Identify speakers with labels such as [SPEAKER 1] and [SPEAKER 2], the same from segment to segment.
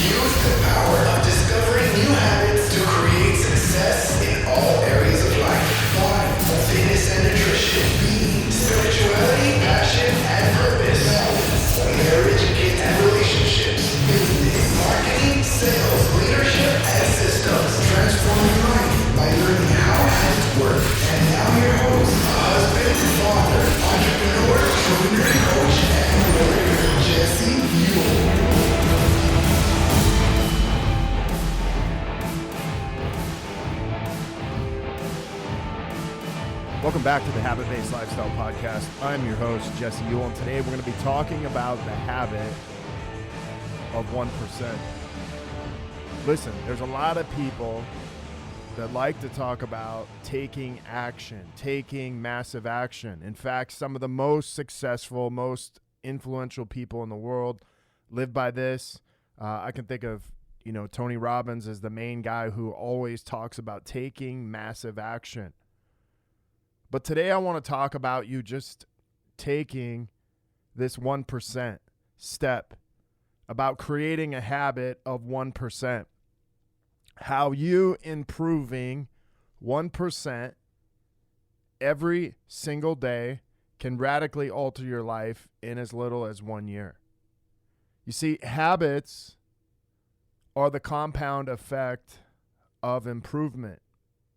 [SPEAKER 1] Use the power of discovering new habits to create success in all areas of life. Body, fitness and nutrition, being, spirituality, passion and purpose, balance, marriage, kids and relationships, business, marketing, sales, leadership and systems. Transform your life by learning how habits work. And now your host, husband, father, entrepreneur, trainer, coach, and warrior, Jesse Buell.
[SPEAKER 2] Welcome back to the Habit-Based Lifestyle Podcast. I'm your host, Jesse Buell, and today we're going to be talking about the habit of 1%. Listen, there's a lot of people that like to talk about taking action, taking massive action. In fact, some of the most successful, most influential people in the world live by this. I can think of, Tony Robbins as the main guy who always talks about taking massive action. But today I want to talk about you just taking this 1% step, about creating a habit of 1%. How you improving 1% every single day can radically alter your life in as little as 1 year. You see, habits are the compound effect of improvement,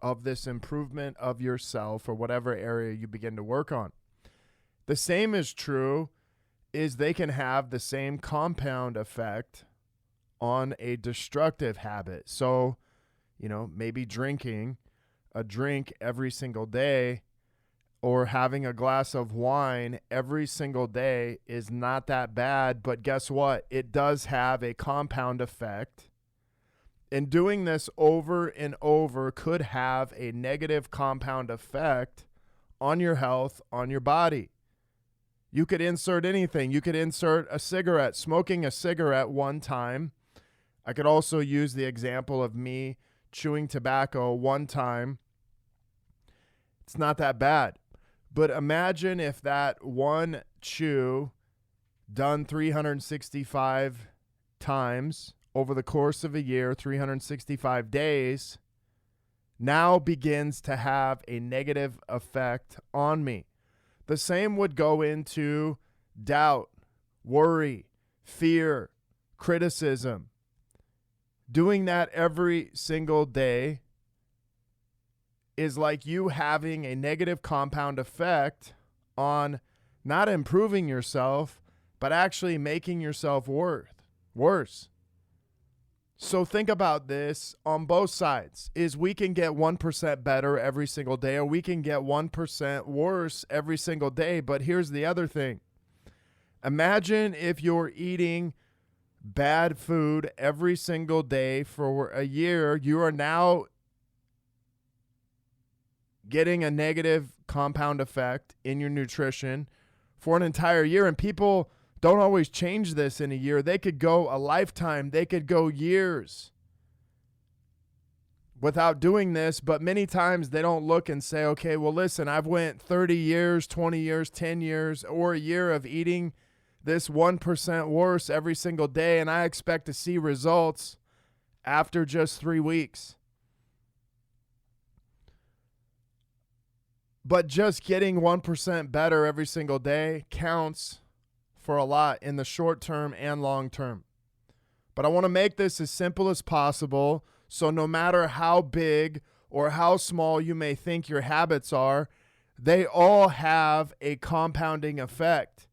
[SPEAKER 2] of this improvement of yourself or whatever area you begin to work on. The same is true is they can have the same compound effect on a destructive habit. So, maybe drinking a drink every single day or having a glass of wine every single day is not that bad, but guess what? It does have a compound effect. And doing this over and over could have a negative compound effect on your health, on your body. You could insert anything. You could insert a cigarette, smoking a cigarette one time. I could also use the example of me chewing tobacco one time. It's not that bad. But imagine if that one chew done 365 times over the course of a year, 365 days, now begins to have a negative effect on me. The same would go into doubt, worry, fear, criticism. Doing that every single day is like you having a negative compound effect on not improving yourself, but actually making yourself worse. So think about this on both sides, is we can get 1% better every single day, or we can get 1% worse every single day. But here's the other thing. Imagine if you're eating bad food every single day for a year, you are now getting a negative compound effect in your nutrition for an entire year. And people don't always change this in a year. They could go a lifetime. They could go years without doing this. But many times they don't look and say, okay, well, listen, I've went 30 years, 20 years, 10 years, or a year of eating this 1% worse every single day, and I expect to see results after just 3 weeks. But just getting 1% better every single day counts for a lot in the short term and long term. But I want to make this as simple as possible, so no matter how big or how small you may think your habits are, they all have a compounding effect.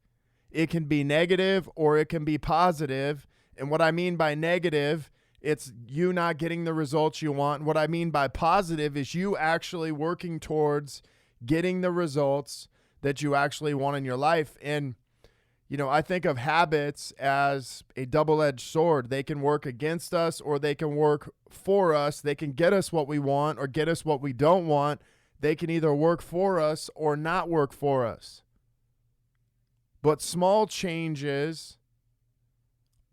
[SPEAKER 2] It can be negative or it can be positive. And what I mean by negative, it's you not getting the results you want. And what I mean by positive is you actually working towards getting the results that you actually want in your life. And I think of habits as a double-edged sword. They can work against us or they can work for us. They can get us what we want or get us what we don't want. They can either work for us or not work for us. But small changes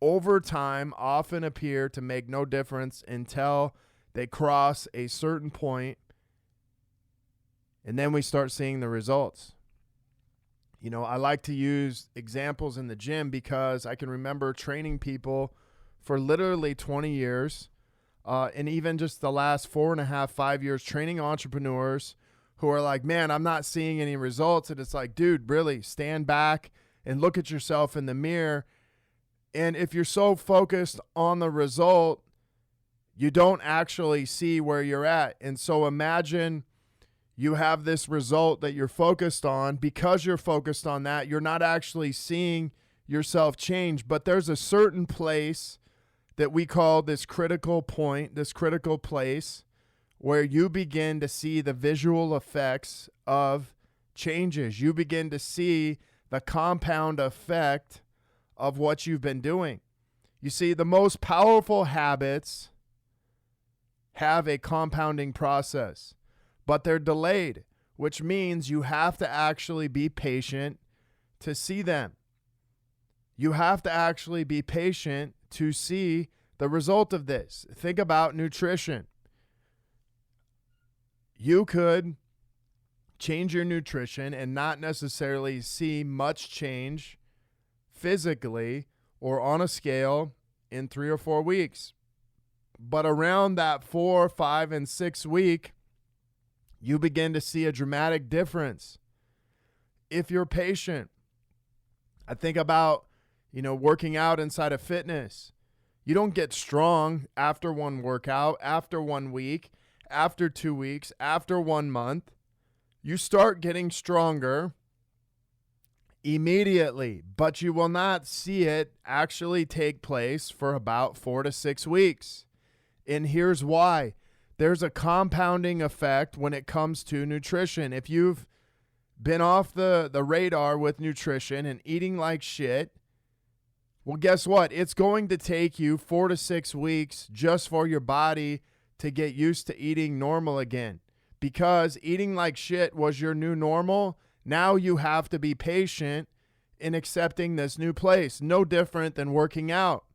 [SPEAKER 2] over time often appear to make no difference until they cross a certain point, and then we start seeing the results. I like to use examples in the gym because I can remember training people for literally 20 years, and even just the last 4.5, 5 years training entrepreneurs who are like, man, I'm not seeing any results. And it's like, dude, really stand back and look at yourself in the mirror. And if you're so focused on the result, you don't actually see where you're at. And so imagine you have this result that you're focused on. Because you're focused on that, you're not actually seeing yourself change. But there's a certain place that we call this critical point, this critical place, where you begin to see the visual effects of changes. You begin to see the compound effect of what you've been doing. You see, the most powerful habits have a compounding process, but they're delayed, which means you have to actually be patient to see them. You have to actually be patient to see the result of this. Think about nutrition. You could change your nutrition and not necessarily see much change physically or on a scale in 3 or 4 weeks. But around that 4, 5, and 6 week, you begin to see a dramatic difference if you're patient. I think about, working out inside of fitness. You don't get strong after one workout, after 1 week, after 2 weeks, after 1 month. You start getting stronger immediately, but you will not see it actually take place for about 4 to 6 weeks. And here's why. There's a compounding effect when it comes to nutrition. If you've been off the radar with nutrition and eating like shit, well, guess what? It's going to take you 4 to 6 weeks just for your body to get used to eating normal again. Because eating like shit was your new normal. Now you have to be patient in accepting this new place. No different than working out.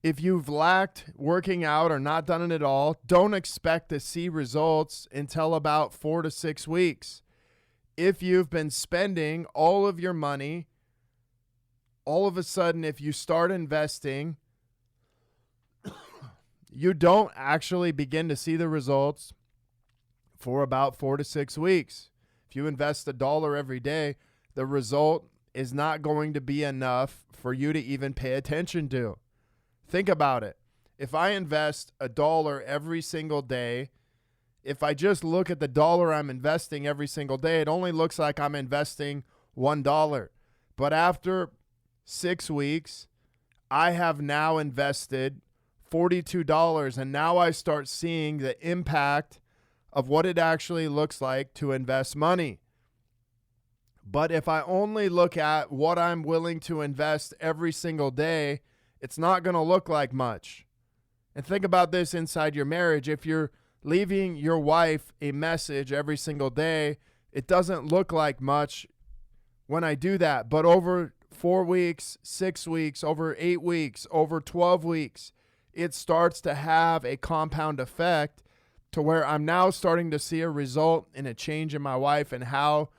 [SPEAKER 2] If you've lacked working out or not done it at all, don't expect to see results until about 4 to 6 weeks. If you've been spending all of your money, all of a sudden, if you start investing, you don't actually begin to see the results for about 4 to 6 weeks. If you invest $1 every day, the result is not going to be enough for you to even pay attention to. Think about it. If I invest $1 every single day, if I just look at the dollar I'm investing every single day, it only looks like I'm investing $1. But after 6 weeks, I have now invested $42, and now I start seeing the impact of what it actually looks like to invest money. But if I only look at what I'm willing to invest every single day, it's not going to look like much. And think about this inside your marriage. If you're leaving your wife a message every single day, it doesn't look like much when I do that. But over 4 weeks, 6 weeks, over 8 weeks, over 12 weeks, it starts to have a compound effect to where I'm now starting to see a result in a change in my wife and how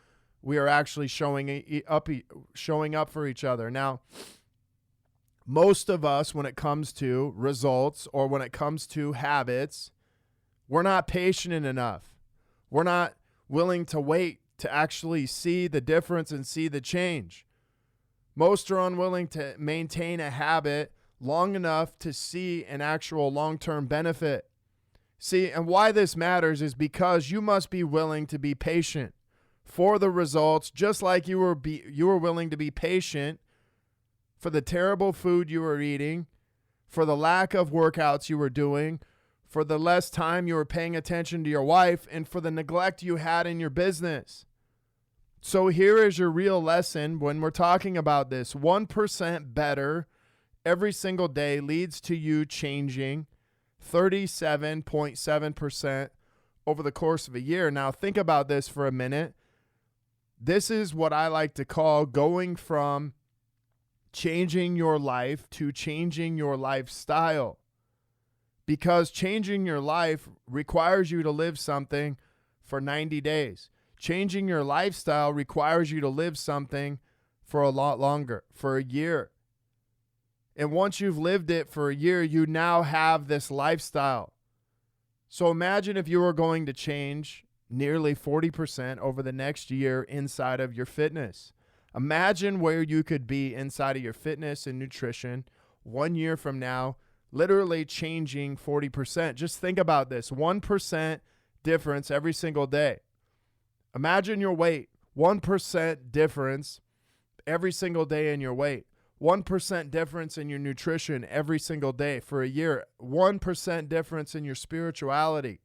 [SPEAKER 2] we are actually showing up for each other. Now, most of us, when it comes to results or when it comes to habits, we're not patient enough. We're not willing to wait to actually see the difference and see the change. Most are unwilling to maintain a habit long enough to see an actual long-term benefit. See, and why this matters is because you must be willing to be patient for the results, just like you were willing to be patient for the terrible food you were eating, for the lack of workouts you were doing, for the less time you were paying attention to your wife, and for the neglect you had in your business. So here is your real lesson when we're talking about this. 1% better every single day leads to you changing 37.7% over the course of a year. Now think about this for a minute. This is what I like to call going from changing your life to changing your lifestyle. Because changing your life requires you to live something for 90 days. Changing your lifestyle requires you to live something for a lot longer, for a year. And once you've lived it for a year, you now have this lifestyle. So imagine if you were going to change nearly 40% over the next year inside of your fitness. Imagine where you could be inside of your fitness and nutrition 1 year from now, literally changing 40%. Just think about this, 1% difference every single day. Imagine your weight, 1% difference every single day in your weight. 1% difference in your nutrition every single day for a year. 1% difference in your spirituality.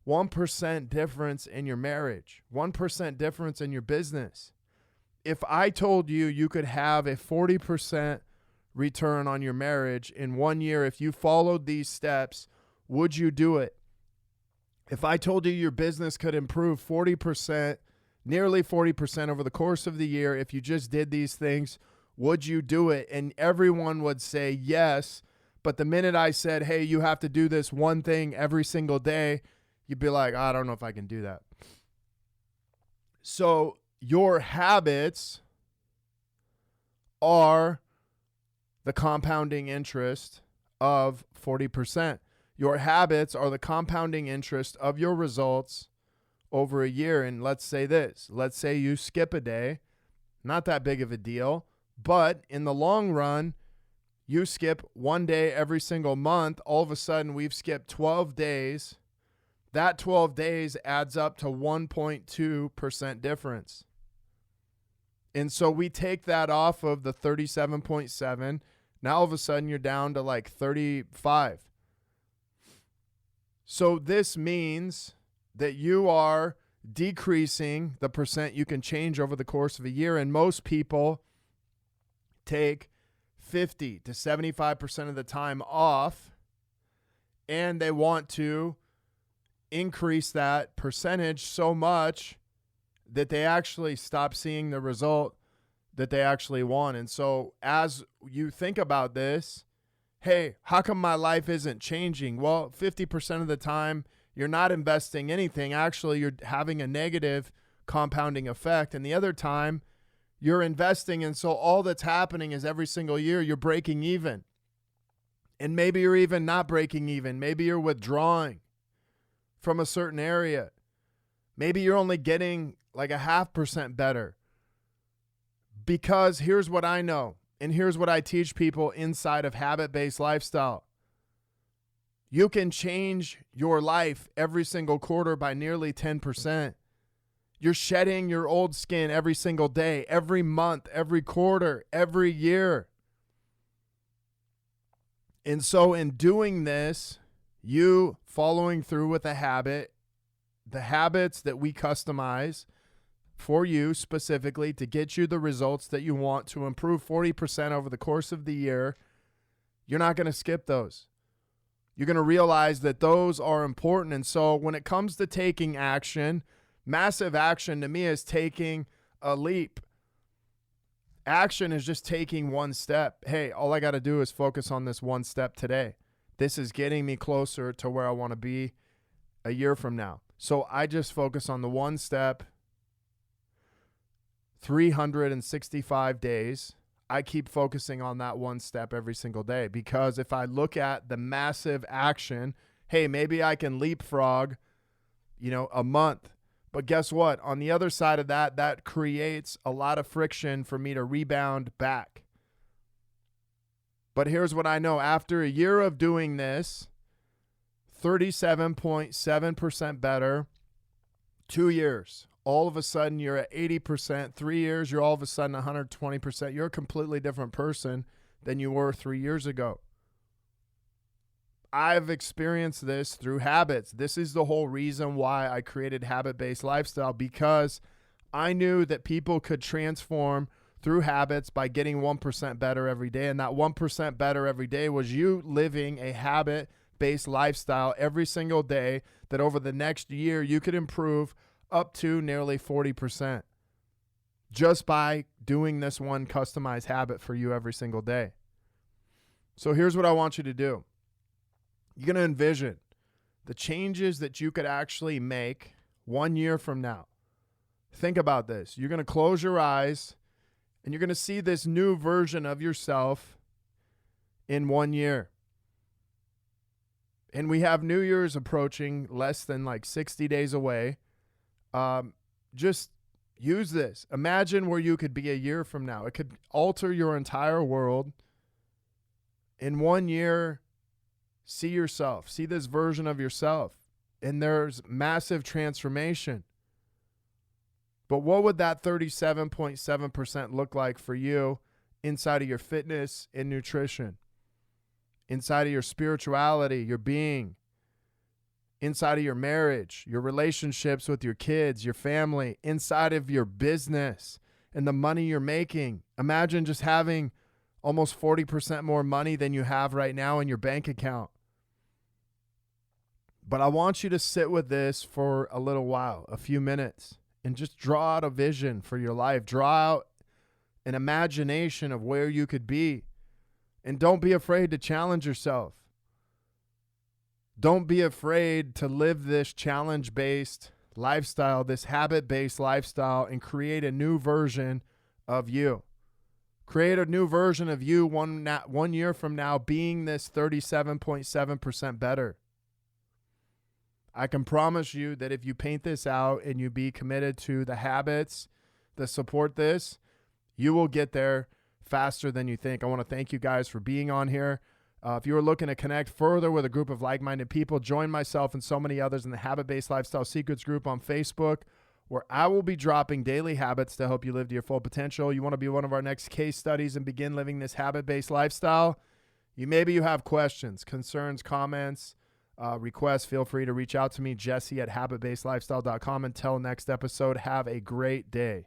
[SPEAKER 2] 1% difference in your marriage. 1% difference in your business. If I told you you could have a 40% return on your marriage in 1 year if you followed these steps, would you do it? If I told you your business could improve 40%, nearly 40% over the course of the year if you just did these things, would you do it? And everyone would say yes. But the minute I said, hey, you have to do this one thing every single day, you'd be like, I don't know if I can do that. So your habits are the compounding interest of 40%. Your habits are the compounding interest of your results over a year. And let's say this. Let's say you skip a day. Not that big of a deal. But in the long run, you skip 1 day every single month. All of a sudden, we've skipped 12 days. That 12 days adds up to 1.2% difference. And so we take that off of the 37.7. Now all of a sudden, you're down to like 35. So this means that you are decreasing the percent you can change over the course of a year. And most people take 50 to 75% of the time off, and they want to increase that percentage so much that they actually stop seeing the result that they actually want. And so as you think about this, hey, how come my life isn't changing? Well, 50% of the time you're not investing anything. Actually, you're having a negative compounding effect. And the other time you're investing. And so all that's happening is every single year you're breaking even. And maybe you're even not breaking even. Maybe you're withdrawing from a certain area. Maybe you're only getting like 0.5% better. Because here's what I know, and here's what I teach people inside of habit-based lifestyle. You can change your life every single quarter by nearly 10%. You're shedding your old skin every single day, every month, every quarter, every year. And so in doing this, you following through with a habit, the habits that we customize for you specifically to get you the results that you want to improve 40% over the course of the year, you're not going to skip those. You're going to realize that those are important. And so when it comes to taking action, massive action to me is taking a leap. Action is just taking one step. Hey, all I got to do is focus on this one step today. This is getting me closer to where I want to be a year from now. So I just focus on the one step. 365 days, I keep focusing on that one step every single day, because if I look at the massive action, hey, maybe I can leapfrog, a month. But guess what? On the other side of that, that creates a lot of friction for me to rebound back. But here's what I know. After a year of doing this, 37.7% better, 2 years. All of a sudden, you're at 80%. 3 years, you're all of a sudden 120%. You're a completely different person than you were 3 years ago. I've experienced this through habits. This is the whole reason why I created habit-based lifestyle, because I knew that people could transform through habits by getting 1% better every day. And that 1% better every day was you living a habit-based lifestyle every single day that over the next year you could improve up to nearly 40% just by doing this one customized habit for you every single day. So here's what I want you to do. You're going to envision the changes that you could actually make 1 year from now. Think about this. You're going to close your eyes and you're going to see this new version of yourself in 1 year. And we have New Year's approaching, less than like 60 days away. Just use this. Imagine where you could be a year from now. It could alter your entire world. In 1 year, see yourself. See this version of yourself. And there's massive transformation. But what would that 37.7% look like for you inside of your fitness and nutrition? Inside of your spirituality, your being, inside of your marriage, your relationships with your kids, your family, inside of your business and the money you're making. Imagine just having almost 40% more money than you have right now in your bank account. But I want you to sit with this for a little while, a few minutes, and just draw out a vision for your life. Draw out an imagination of where you could be. And don't be afraid to challenge yourself. Don't be afraid to live this challenge-based lifestyle, this habit-based lifestyle, and create a new version of you. Create a new version of you 1 year from now being this 37.7% better. I can promise you that if you paint this out and you be committed to the habits that support this, you will get there faster than you think. I want to thank you guys for being on here. If you are looking to connect further with a group of like-minded people, join myself and so many others in the Habit-Based Lifestyle Secrets group on Facebook, where I will be dropping daily habits to help you live to your full potential. You want to be one of our next case studies and begin living this habit-based lifestyle? Maybe you have questions, concerns, comments, requests. Feel free to reach out to me, Jesse at habitbasedlifestyle.com. Until next episode, have a great day.